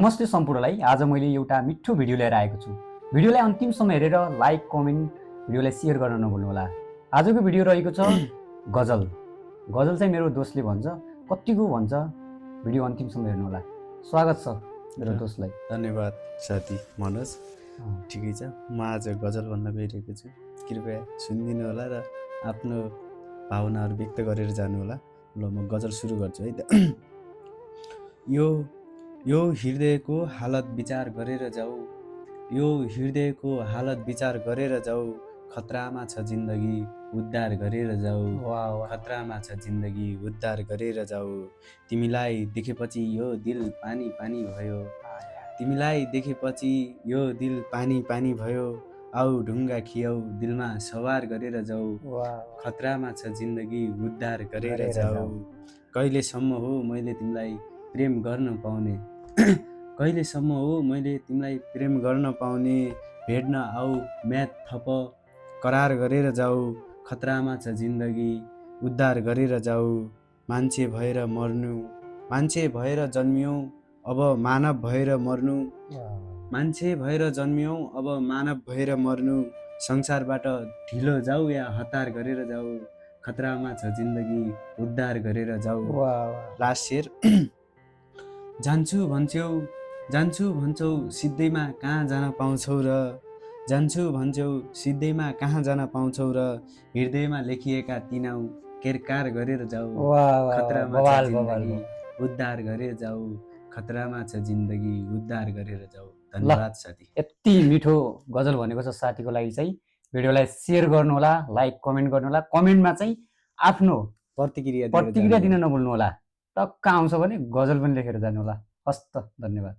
नमस्ते सम्पूर्णलाई। आज मैले एउटा मिठो भिडियो लिएर आएको छु। भिडियोलाई अन्तिमसम्म हेरेर लाइक, कमेन्ट, भिडियोलाई सेयर गर्न नभुल्नुहोला। आजको भिडियो रहेको छ गजल। गजल चाहिँ मेरो दोस्तले भन्छ, कतिको भन्छ, भिडियो अन्तिमसम्म हेर्नुहोला। स्वागत छ मेरो दोस्तलाई। धन्यवाद साथी मनोज। ठिकै छ, म आज गजल भन्न गइरहेको छु। कृपया सुनिदिनु होला र आफ्नो भावनाहरू व्यक्त गरेर जानुहोला। ल म गजल सुरु गर्छु है त। यो हृदयको हालत विचार गरेर जाऊ, यो हृदयको हालत विचार गरेर जाऊ, खतरामा छ जिन्दगी उद्धार गरेर जाऊ, खतरामा छ जिन्दगी उद्धार गरेर जाऊ। तिमीलाई देखेपछि यो दिल पानी पानी भयो, तिमीलाई देखेपछि यो दिल पानी पानी भयो। आऊ ढुङ्गा खियाऊ दिलमा सवार गरेर जाऊ, खतरामा छ जिन्दगी उद्धार गरेर जाऊ। कहिलेसम्म हो मैले तिमीलाई प्रेम गर्न पाउने, कहिलेसम्म हो मैले तिमीलाई प्रेम गर्न पाउने। भेट्न आऊ म्याद थप करार गरेर जाऊ, खतरामा छ जिन्दगी उद्धार गरेर जाऊ। मान्छे भएर मर्नु, मान्छे भएर जन्मियौँ अब मानव भएर मर्नु, मान्छे भएर जन्मियौँ अब मानव भएर मर्नु। संसारबाट ढिलो जाऊ या हतार गरेर जाऊ, खतरामा छ जिन्दगी उद्धार गरेर जाऊ। लास्ट शेर। जान्छु भन्छौ सिधैमा कहाँ जान पाउँछौ र, जान्छु भन्छौ सिधैमा कहाँ जान पाउँछौ र। हृदयमा लेखिएका तिनाउ केरकार गरेर जाऊ, खतरामा छ जिन्दगी उद्धार गरेर जाऊ, खतरामा छ जिन्दगी उद्धार गरेर जाऊ। धन्यवाद साथी। यति मिठो गजल भनेको छ साथीको लागि चाहिँ भिडियोलाई सेयर गर्नुहोला, लाइक कमेन्ट गर्नुहोला। कमेन्टमा चाहिँ आफ्नो प्रतिक्रिया दिन नभुल्नुहोला। टक्क आउँछ भने गजल पनि लेखेर जानुहोला। हस्त, धन्यवाद।